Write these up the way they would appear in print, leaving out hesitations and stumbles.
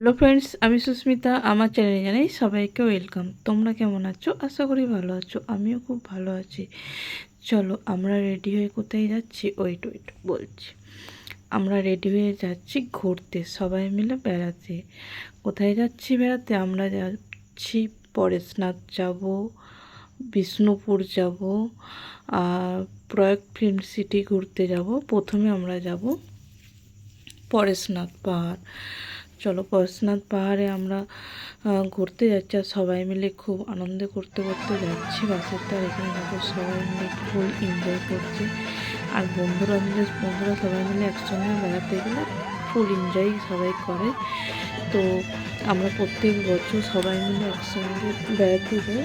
Hello friends, আমি সুস্মিতা। আমার চ্যানেলে জানাই সবাইকে ওয়েলকাম। তোমরা কেমন আছো? আশা করি ভালো আছো। আমিও খুব ভালো আছি। চলো আমরা রেডি হয়ে কোথায় যাচ্ছি? ওয়েট বলছি। আমরা রেডি হয়ে যাচ্ছি ঘুরতে, সবাই মিলে বেড়াতে। কোথায় যাচ্ছি বেড়াতে? আমরা যাচ্ছি পরেশনাথ যাব, বিষ্ণুপুর যাব, আর প্রয়াগ ফিল্ম সিটি ঘুরতে যাব। প্রথমে আমরা যাব পরেশনাথ পাহাড়। চলো পরেশনাথ পাহাড়ে আমরা ঘুরতে যাচ্ছি, আর সবাই মিলে খুব আনন্দ করতে করতে যাচ্ছি। বাসের তার এখানে দেখো সবাই মিলে ফুল এনজয় করছে। আর বন্ধুরা সবাই মিলে একসঙ্গে বেড়াতে গেলে ফুল এনজয় সবাই করে। তো আমরা প্রত্যেক বছর সবাই মিলে একসঙ্গে বেড়াতে যাই।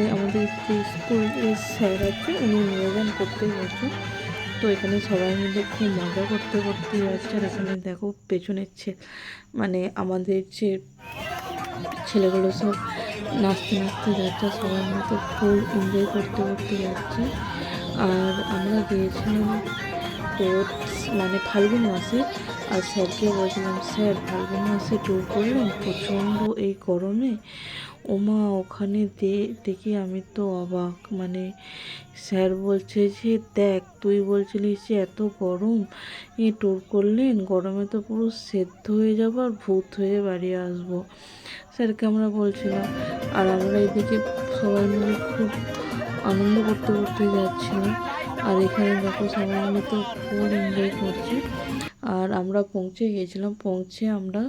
আমাদের যে স্কুলের স্যার আছে উনি নিয়ে যান প্রত্যেক বছর। তো এখানে সবাই মিলে খুব মজা করতে করতে যাচ্ছে। আর এখানে দেখো পেছনের মানে আমাদের যে ছেলেগুলো সব নাচতে নাচতে যাচ্ছে, সবাই মিলে তো ফুল এনজয় করতে করতে যাচ্ছে। আর আমরা গিয়েছিলাম তো মানে ফাল্গুন মাসে। আর স্যারকে বলছিলাম, স্যার ফাল্গুন মাসে ট্যুর করলেন প্রচণ্ড এই গরমে। ওমা ওখানে দেখি আমি তো অবাক। মানে স্যার বলছে যে দেখ, তুই বলছিলিস যে এত গরম ট্যুর করলেন, গরমে তো পুরো সেদ্ধ হয়ে যাবো আর ভূত হয়ে বাড়ি আসবো। স্যারকে আমরা বলছিলাম। আর আমরা এদিকে সবাই মিলে খুব আনন্দ করতে করতে যাচ্ছিলাম। আর এখানে দেখো সবাই মিলে তো ফুল এনজয় করছে। আর আমরা পৌঁছে গিয়েছিলাম। আমরা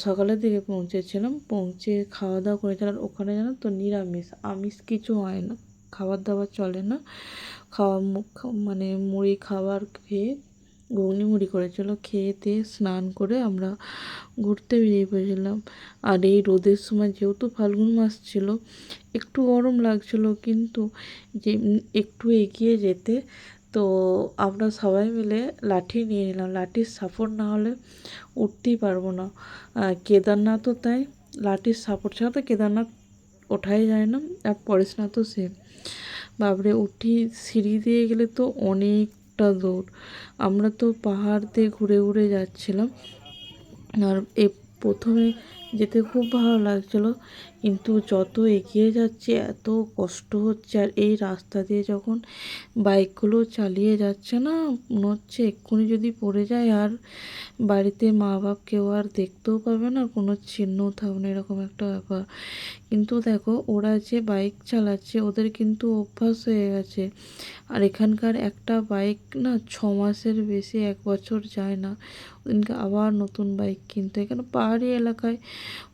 সকালের দিকে পৌঁছেছিলাম। খাওয়া দাওয়া করেছিলাম। আর ওখানে জানো তো নিরামিষ, আমিষ কিছু হয় না, খাবার দাবার চলে না। মানে মুড়ি খাবার খেয়ে, ঘুগনি মুড়ি করেছিল, খেয়ে দিয়ে স্নান করে আমরা ঘুরতে বেরিয়ে পড়েছিলাম। আর এই রোদের সময় যেহেতু ফাল্গুন মাস ছিল, একটু গরম লাগছিল, কিন্তু যে একটু এগিয়ে যেতে তো আমরা সবাই মিলে লাঠি নিয়ে নিলাম। লাঠির সাপোর্ট না হলে উঠতেই পারবো না। কেদারনাথও তাই, লাঠির সাপোর্ট ছাড়া তো কেদারনাথ ওঠাই যায় না। আর পরেশনাথও সেম। বাবরে উঠি, সিঁড়ি দিয়ে গেলে তো অনেকটা দূর। আমরা তো পাহাড় দিয়ে ঘুরে ঘুরে যাচ্ছিলাম। আর প্রথমে যেতে খুব ভালো লাগছিলো, কিন্তু যত এগিয়ে যাচ্ছে এত কষ্ট হচ্ছে। আর এই রাস্তা দিয়ে যখন বাইকগুলো চালিয়ে যাচ্ছে না, মনে হচ্ছে এক্ষুনি যদি পড়ে যায় আর বাড়িতে মা বাপ কেউ আর দেখতেও পাবে না, কোনো চিহ্নও থাকবে না, এরকম একটা ব্যাপার। কিন্তু দেখো ওরা যে বাইক চালাচ্ছে ওদের কিন্তু অভ্যাস হয়ে গেছে। আর এখানকার একটা বাইক না 6 মাসের বেশি, 1 বছর যায় না, ওদিনকে আবার নতুন বাইক কিনতে। এখানে পাহাড়ি এলাকায়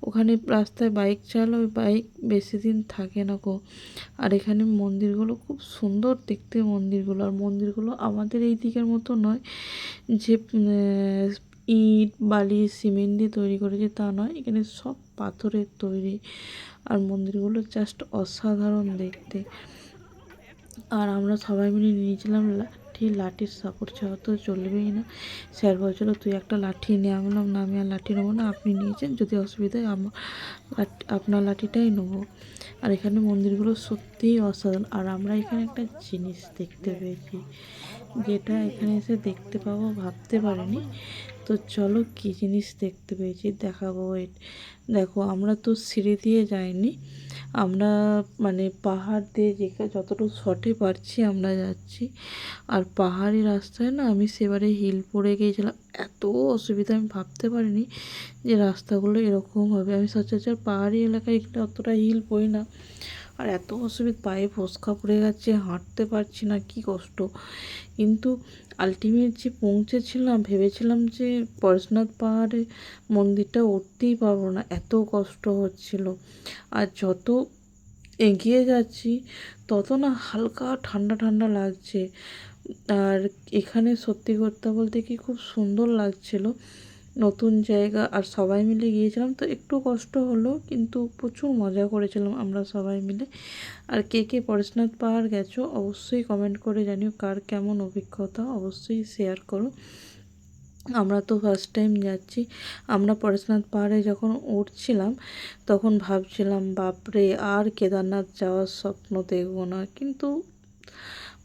ওখানে রাস্তায় বাইক চালালে ওই বাইক বেশি দিন থাকে না গো। আর এখানে মন্দিরগুলো খুব সুন্দর দেখতে। আর মন্দিরগুলো আমাদের এই দিকের মতো নয় যে ইট বালি সিমেন্ট দিয়ে তৈরি করেছে, তা নয়। এখানে সব পাথরের তৈরি। আর মন্দিরগুলো জাস্ট অসাধারণ দেখতে। আর আমরা সবাই মিলে নিয়েছিলাম লাঠির সাপোর্ট ছাড়া তো চলবেই না। স্যার বলছিল তুই একটা লাঠি নিয়ে। আমি বললাম না, আমি আর লাঠি নেবো না, আপনি নিয়েছেন, যদি অসুবিধা হয় আপনার লাঠিটাই নেবো। আর এখানে মন্দিরগুলো সত্যিই অসাধারণ। আর আমরা এখানে একটা জিনিস দেখতে পেয়েছি, যেটা এখানে এসে দেখতে পাবো ভাবতে পারিনি। তো চলো কী জিনিস দেখতে পেয়েছি দেখাবো। দেখো আমরা তো সিঁড়ি দিয়ে যাইনি, আমরা মানে পাহাড় দিয়ে যতটুকু শর্টে পারছি আমরা যাচ্ছি। আর পাহাড়ি রাস্তায় না আমি সেবারে হিল পড়ে গিয়েছিলাম। এত অসুবিধা, আমি ভাবতে পারিনি যে রাস্তাগুলো এরকম হবে। আমি সচরাচর পাহাড়ি এলাকায় এখানে অতটা হিল পড়ি না। আর এত অসুবিধা, পায়ে ফোস্কা পড়ে গেছে, হাঁটতে পারছি না, কি কষ্ট। কিন্তু আলটিমেট যে পৌঁছেছিলাম, ভেবেছিলাম যে পরেশনাথ পাহাড়ে মন্দিরটা উঠতেই পারবো না, এত কষ্ট হচ্ছিল। আর যত এগিয়ে যাচ্ছি তত না হালকা ঠান্ডা ঠান্ডা লাগছে। আর এখানে সত্যি কথা বলতে কি খুব সুন্দর লাগছিল, নতুন জায়গা। আর সবাই মিলে গিয়েছিলাম তো একটু কষ্ট হলো, কিন্তু প্রচুর মজা করেছিলাম আমরা সবাই মিলে। আর কে কে পরেশনাথ পাহাড় গেছো অবশ্যই কমেন্ট করে জানিও, কার কেমন অভিজ্ঞতা অবশ্যই শেয়ার করো। আমরা তো ফার্স্ট টাইম যাচ্ছি। আমরা পরেশনাথ পাহাড়ে যখন উঠছিলাম তখন ভাবছিলাম বাপরে আর কেদারনাথ যাওয়ার স্বপ্ন দেখবো না, কিন্তু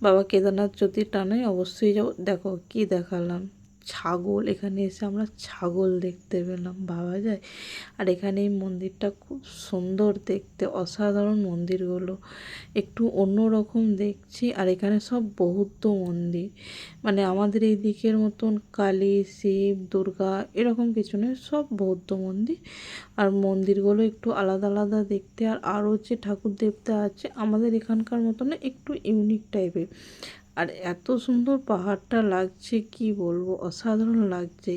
বাবা কেদারনাথ যদি টানে অবশ্যই যাবো। দেখো কি দেখালাম। ছাগল, এখানে এসে আমরা ছাগল দেখতে পেলাম, ভাবা যায়। আর এখানে এই মন্দিরটা খুব সুন্দর দেখতে, অসাধারণ মন্দিরগুলো, একটু অন্যরকম দেখছি। আর এখানে সব বৌদ্ধ মন্দির, মানে আমাদের এই দিকের মতন কালী, শিব, দুর্গা এরকম কিছু নয়, সব বৌদ্ধ মন্দির। আর মন্দিরগুলো একটু আলাদা আলাদা দেখতে। আর আরও যে ঠাকুর দেবতা আছে আমাদের এখানকার মতন একটু ইউনিক টাইপের। আর এত সুন্দর পাহাড়টা লাগছে কি বলবো, অসাধারণ লাগছে।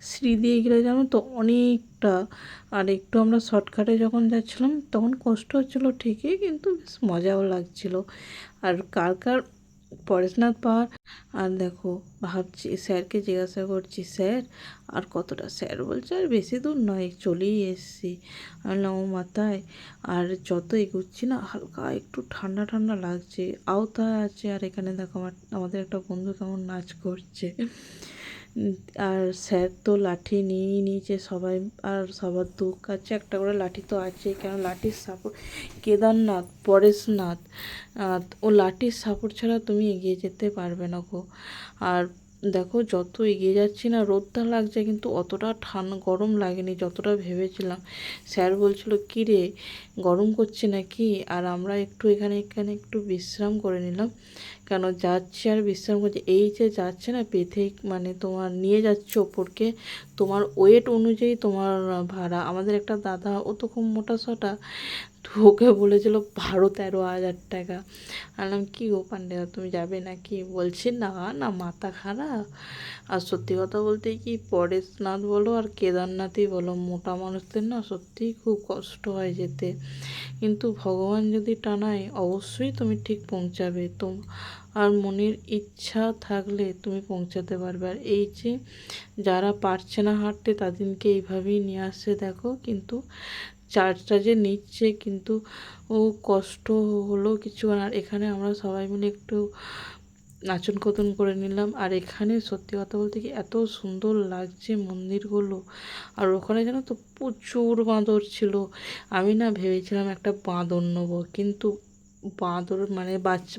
সিঁড়ি দিয়ে গেলে জানো তো অনেকটা। আর একটু আমরা শর্টকাটে যখন যাচ্ছিলাম তখন কষ্ট হচ্ছিলো ঠিকই, কিন্তু বেশ মজাও লাগছিল। আর কার কার পরেশনাথ পাহাড়। আর দেখো, ভাবছি স্যারকে জিজ্ঞাসা করছি, স্যার আর কতটা? স্যার বলছে আর বেশি দূর নয়, চলেই এসছি। আমি বললাম ও মাথায়। আর যত এগোচ্ছি না হালকা একটু ঠান্ডা ঠান্ডা লাগছে, আওতায় আছে। আর এখানে দেখো আমাদের একটা বন্ধু কেমন নাচ করছে। আর স্যার তো লাঠি নিয়েই নিয়েছে সবাই, আর সবার দুঃখ আছে, একটা করে লাঠি তো আছেই, কেন লাঠির সাপোর্ট, কেদারনাথ, পরেশনাথ, ও লাঠির সাপোর্ট ছাড়া তুমি এগিয়ে যেতে পারবে না গো। আর দেখো যত এগিয়ে যাচ্ছি না রোদটা লাগছে, কিন্তু অতটা গরম লাগেনি যতটা ভেবেছিলাম। স্যার বলছিল কী রে গরম করছে নাকি? আর আমরা একটু এখানে একটু বিশ্রাম করে নিলাম, কেন যাচ্ছে আর বিশ্রাম করছে। এই যে যাচ্ছে না পেথে, মানে তোমার নিয়ে যাচ্ছে ওপরকে, তোমার ওয়েট অনুযায়ী তোমার ভাড়া। আমাদের একটা দাদা, ও তো খুব মোটাসোটা, তো ওকে বলেছিল 12-13 হাজার টাকা। আনলাম কী গো পান্ডেয়া তুমি যাবে নাকি? বলছি না না মাথা খারাপ। আর সত্যি কথা বলতে কি, পরেশনাথ বলো আর কেদারনাথই বলো, মোটা মানুষদের না সত্যিই খুব কষ্ট হয় যেতে, কিন্তু ভগবান যদি টানায় অবশ্যই তুমি ঠিক পৌঁছাবে। আর মনের ইচ্ছা থাকলে তুমি পৌঁছাতে পারবে। আর এই যে যারা পারছে না হাঁটতে তাদেরকে এইভাবেই নিয়ে আসছে দেখো, কিন্তু চার্জটা যে নিচ্ছে, কিন্তু ও কষ্ট হলো কিছু। আর এখানে আমরা সবাই মিলে একটু নাচন কতন করে নিলাম। আর এখানে সত্যি কথা বলতে কি এত সুন্দর লাগছে মন্দিরগুলো। আর ওখানে জানো তো প্রচুর বাঁদর ছিল। আমি না ভেবেছিলাম একটা বাঁদর নেবো, কিন্তু বাঁদর মানে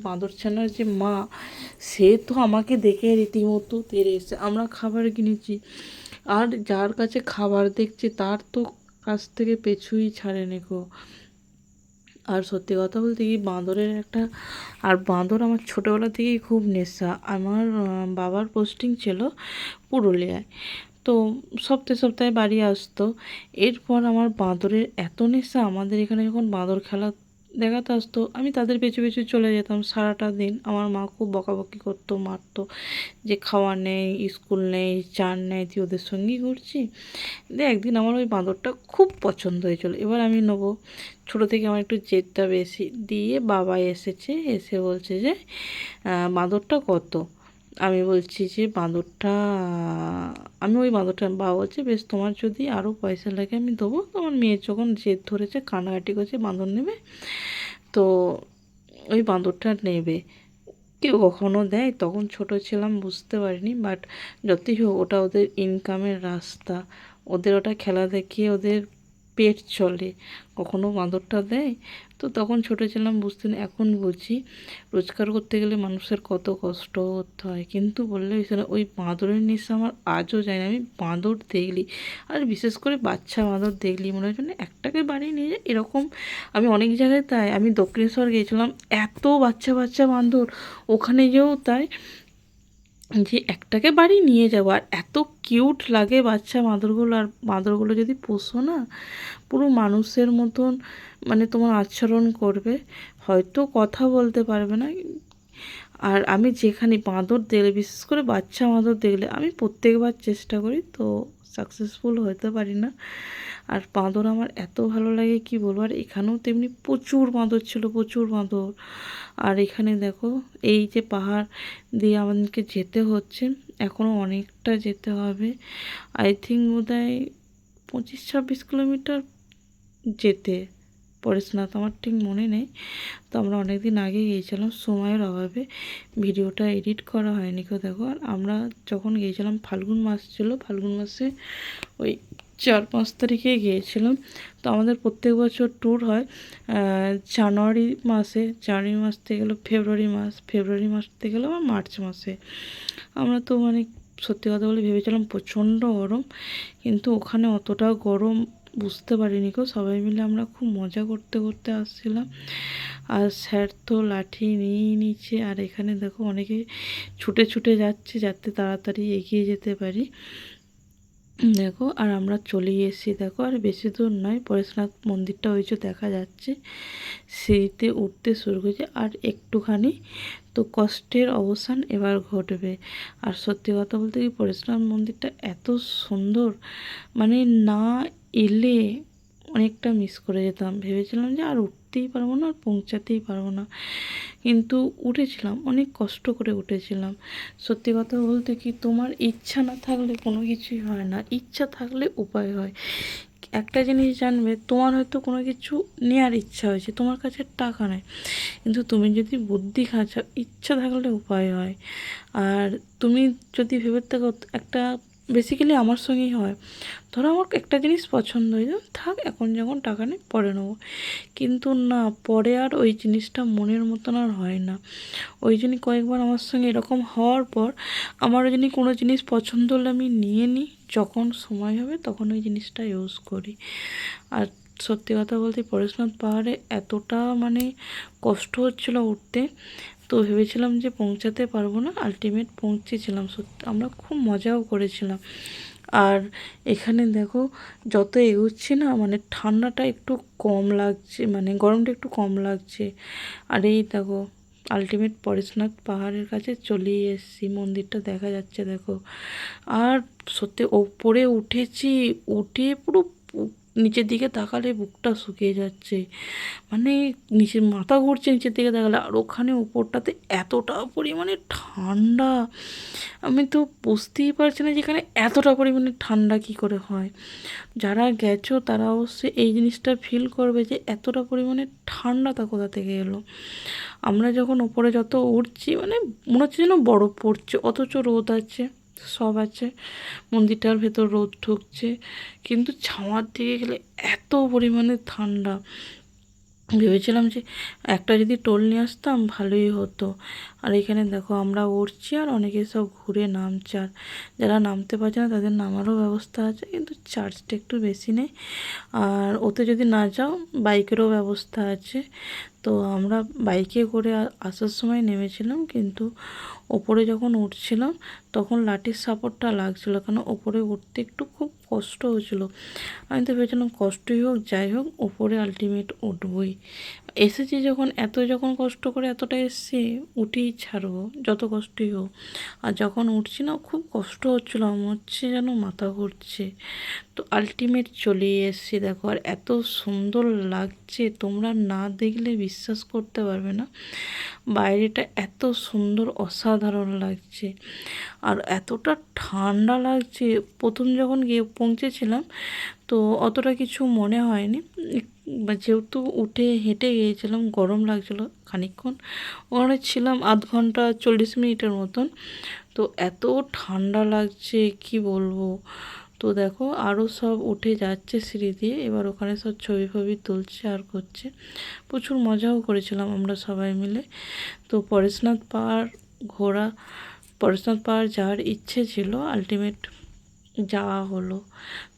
বাঁদর ছানার যে মা, সে তো আমাকে দেখে রীতিমতো তেড়ে এসে, আমরা খাবার কিনেছি আর যার কাছে খাবার দেখছি তার তো কাছ থেকে পেছুই ছাড়েনি গো। আর সত্যি কথা বলতে কি বাঁদরের একটা, আর বাঁদর আমার ছোটোবেলা থেকেই খুব নেশা। আমার বাবার পোস্টিং ছিল পুরুলিয়ায়, তো সপ্তাহে সপ্তাহে বাড়ি আসতো। এরপর আমার বাঁদরের এত নেশা, আমাদের এখানে যখন বাঁদর খেলা দেখাতে আসতো আমি তাদের পেছু পেছু চলে যেতাম সারাটা দিন। আমার মা খুব বকাবকি করতো, মারতো, যে খাওয়া নেই, স্কুল নেই, চান নেই, তুই ওদের সঙ্গেই ঘুরছি। দিয়ে একদিন আমার ওই বাঁদরটা খুব পছন্দ হয়েছিল, এবার আমি নেবো। ছোটো থেকে আমার একটু জেদটা বেশি, দিয়ে বাবা এসেছে, এসে বলছে যে বাঁদরটা কত? আমি বলছি যে বাঁদরটা, আমি ওই বাঁদরটা, বাবা বলছে বেশ তোমার যদি আরও পয়সা লাগে আমি দেবো, তোমার মেয়ে যখন জেদ ধরেছে কান্নাকাটি করছে বাঁদর নেবে, তো ওই বাঁদরটা নেবে। কেউ কখনো দেয়, তখন ছোট ছিলাম বুঝতে পারিনি, বাট যতই হোক ওটা ওদের ইনকামের রাস্তা, ওদের ওটা খেলা দেখিয়ে ওদের পেট চলে, কখনো বাঁদরটা দেয়। তো তখন ছোটো ছিলাম বুঝতে না, এখন বুঝি রোজগার করতে গেলে মানুষের কত কষ্ট করতে হয়। কিন্তু বললে ওই বাঁদরের নেশা আমার আজও যায় না। আমি বাঁদর দেখলি, আর বিশেষ করে বাচ্চা বাঁদর দেখলি মনে হয় যেন একটাকে বাড়ি নিয়ে যায় এরকম। আমি অনেক জায়গায় তাই, আমি দক্ষিণেশ্বর গিয়েছিলাম, এত বাচ্চা বাচ্চা বাঁদর, ওখানে যেও তাই, যে একটাকে বাড়ি নিয়ে যাবো। আর এত কিউট লাগে বাচ্চা বাঁদরগুলো। আর বাঁদরগুলো যদি পোষো না, পুরো মানুষের মতন মানে তোমার আচরণ করবে, হয়তো কথা বলতে পারবে না। আর আমি যেখানে বাঁদর দেখলে, বিশেষ করে বাচ্চা বাঁদর দেখলে, আমি প্রত্যেকবার চেষ্টা করি, তো সাকসেসফুল হতে পারি না। আর বাঁদর আমার এত ভালো লাগে কি বলবো। আর এখানেও তেমনি প্রচুর বাঁদর ছিল, প্রচুর বাঁদর। আর এখানে দেখো এই যে পাহাড় দিয়ে আমাদেরকে যেতে হচ্ছে, এখনও অনেকটা যেতে হবে। আই থিঙ্ক বোধহয় 25-26 কিলোমিটার যেতে পরেশনাথ, আমার ঠিক মনে নেই। তো আমরা অনেক দিন আগে গিয়েছিলাম, সময়ের অভাবে ভিডিওটা এডিট করা হয়নি কেউ দেখো। আর আমরা যখন গিয়েছিলাম ফাল্গুন মাস ছিল, ফাল্গুন মাসে ওই 4-5 তারিখে গিয়েছিলাম। তো আমাদের প্রত্যেক বছর ট্যুর হয় জানুয়ারি মাসে, জানুয়ারি মাস থেকে গেলো ফেব্রুয়ারি মাস, ফেব্রুয়ারি মাস থেকে গেলো আবার মার্চ মাসে। আমরা তো মানে সত্যি কথা বলে ভেবেছিলাম প্রচণ্ড গরম, কিন্তু ওখানে অতটা গরম বুঝতে পারিনি গো। সবাই মিলে আমরা খুব মজা করতে করতে আসছিলাম। আর স্যার তো লাঠি নিয়েই নিচ্ছে, আর এখানে দেখো অনেকে ছুটে ছুটে যাচ্ছে যাতে তাড়াতাড়ি এগিয়ে যেতে পারি। দেখো আর আমরা চলে এসেছি, দেখো আর বেশি দূর নয়, পরেশনাথ মন্দিরটা ওই যে দেখা যাচ্ছে, সিঁড়িতে উঠতে শুরু করেছে। আর একটুখানি তো কষ্টের অবসান এবার ঘটবে। আর সত্যি কথা বলতে কি, পরেশনাথ মন্দিরটা এত সুন্দর, মানে না এলে অনেকটা মিস করে যেতাম। ভেবেছিলাম যে আর উঠতেই পারবো না, আর পৌঁছাতেই পারবো না, কিন্তু উঠেছিলাম, অনেক কষ্ট করে উঠেছিলাম। সত্যি কথা বলতে কি, তোমার ইচ্ছা না থাকলে কোনো কিছুই হয় না, ইচ্ছা থাকলে উপায় হয়। একটা জিনিস জানবে, তোমার হয়তো কোনো কিছু নেওয়ার ইচ্ছা হয়েছে, তোমার কাছে টাকা নেই, কিন্তু তুমি যদি বুদ্ধি খাঁচাও, ইচ্ছা থাকলে উপায় হয়। আর তুমি যদি ভেবে থাকো একটা, বেসিক্যালি আমার সঙ্গেই হয়, ধরো আমার একটা জিনিস পছন্দ হয়ে যায়, থাক এখন যখন টাকা নেই পরে নেবো, কিন্তু না, পরে আর ওই জিনিসটা মনের মতন আর হয় না। ওই জন্য কয়েকবার আমার সঙ্গে এরকম হওয়ার পর আমার ওই জন্য কোনো জিনিস পছন্দ হলে আমি নিয়ে নিই, যখন সময় হবে তখন ওই জিনিসটা ইউজ করি। আর সত্যি কথা বলতে পরেশনাথ পাহাড়ে এতটা মানে কষ্ট হচ্ছিল উঠতে, তো ভেবেছিলাম যে পৌঁছাতে পারবো না, আলটিমেট পৌঁছেছিলাম। সত্যি আমরা খুব মজাও করেছিলাম। আর এখানে দেখো যত এগোচ্ছি না, মানে ঠান্ডাটা একটু কম লাগছে, মানে গরমটা একটু কম লাগছে। আর এই দেখো আলটিমেট পরেশনাথ পাহাড়ের কাছে চলেই এসেছি, মন্দিরটা দেখা যাচ্ছে দেখো। আর সত্যি ওপরে উঠেছি, উঠে পুরো নিচের দিকে তাকালে বুকটা শুকিয়ে যাচ্ছে, মানে নিচের মাথা ঘুরছে নিচের দিকে তাকালে। আর ওখানে উপরটাতে এতটা পরিমাণে ঠান্ডা, আমি তো বুঝতেই পারছি না যে এখানে এতটা পরিমাণে ঠান্ডা কী করে হয়। যারা গেছো তারা অবশ্যই এই জিনিসটা ফিল করবে যে এতটা পরিমাণে ঠান্ডাটা কোথা থেকে এলো। আমরা যখন ওপরে যত উঠছি, মানে মনে হচ্ছে যেন বরফ পড়ছে, অথচ রোদ আছে, সব আছে, মন্দিরটার ভেতর রোদ ঢুকছে, কিন্তু ছাওয়ার দিকে গেলে এত পরিমাণে ঠান্ডা। ভেবেছিলাম যে একটা যদি টোল নিয়ে আসতাম ভালোই হতো। আর এখানে দেখো আমরা উঠছি আর অনেকে সব ঘুরে নামছে, আর যারা নামতে পারছে না তাদের নামারও ব্যবস্থা আছে, কিন্তু চার্জটা একটু বেশি নেই। আর ওতে যদি না যাও বাইকেরও ব্যবস্থা আছে। তো আমরা বাইকে করে আসার সময় নেমেছিলাম, কিন্তু ওপরে যখন উঠছিলাম তখন লাঠির সাপোর্টটা লাগছিলো, কারণ ওপরে উঠতে একটু খুব কষ্ট হচ্ছিলো। আমি তো ভেবেছিলাম কষ্টই হোক যাই হোক ওপরে আলটিমেট উঠবই, এসেছি যখন, যখন কষ্ট করে এতটা এসেছি, উঠেই ছাড়বো যত কষ্টই হোক। আর যখন উঠছি না খুব কষ্ট হচ্ছিলো, আমার হচ্ছে যেন মাথা ঘুরছে। তো আলটিমেট চলেই এসেছি দেখো। আর এত সুন্দর লাগছে, তোমরা না দেখলে বিশ্বাস করতে পারবে না, বাইরেটা এত সুন্দর অসাধারণ লাগছে, আর এতটা ঠান্ডা লাগছে। প্রথম যখন গিয়ে পৌঁছেছিলাম তো অতটা কিছু মনে হয়নি, যেহেতু উঠে হেঁটে গিয়েছিলাম, গরম লাগছিলো খানিকক্ষণ, ওখানে ছিলাম 1/2 ঘন্টা 40 মিনিটের মতন, তো এত ঠান্ডা লাগছে কি বলবো। তো দেখো আরও সব উঠে যাচ্ছে সিঁড়ি দিয়ে, এবার ওখানে সব ছবি ফবি তুলছে আর করছে, প্রচুর মজাও করেছিলাম আমরা সবাই মিলে। তো পরেশনাথ পাহাড় যাওয়ার ইচ্ছে ছিল, আলটিমেট যাওয়া হলো।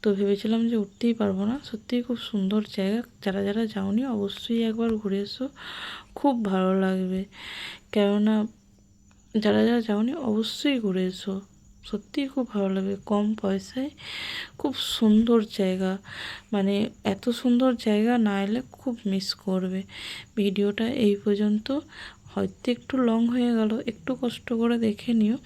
তো ভেবেছিলাম যে উঠতেই পারবো না, সত্যিই খুব সুন্দর জায়গা, যারা যারা যাওনি অবশ্যই একবার ঘুরে এসো, খুব ভালো লাগবে। কেননা যারা যারা যাওনি অবশ্যই ঘুরে এসো, সত্যিই খুব ভালো লাগবে, কম পয়সায় খুব সুন্দর জায়গা, মানে এত সুন্দর জায়গা না এলে খুব মিস করবে। ভিডিওটা এই পর্যন্ত, হয়তো একটু লং হয়ে গেল, একটু কষ্ট করে দেখে নিও।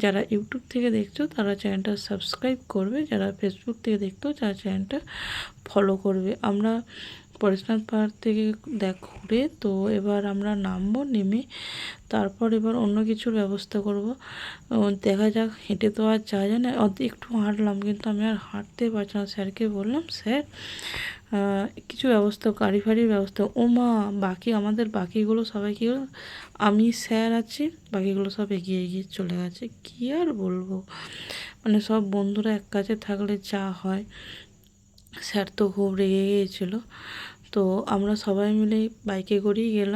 যারা ইউটিউব থেকে দেখছো তারা চ্যানেলটা সাবস্ক্রাইব করবে, যারা ফেসবুক থেকে দেখতো তারা চ্যানেলটা ফলো করবে। আমরা পরেশনাথ পাহাড় থেকে ঘুরে তো এবার আমরা নামবো, নেমে তারপর এবার অন্য কিছুর ব্যবস্থা করব। দেখা যাক, হেঁটে তো আর যাওয়া যায় না, একটু হাঁটলাম কিন্তু আমি আর হাঁটতে পারছি না। স্যারকে বললাম, স্যার কিছু ব্যবস্থা, গাড়ি ফাড়ির ব্যবস্থা। ও মা, আমাদের বাকিগুলো সবাই কী হলো, আমি স্যার আছি, বাকিগুলো সব এগিয়ে এগিয়ে চলে গেছে। কী আর বলবো, মানে সব বন্ধুরা এক কাছে থাকলে যা হয়। স্যার তো খুব রেগে গিয়েছিলো। তো আমরা সবাই মিলে বাইকে করেই গেলাম।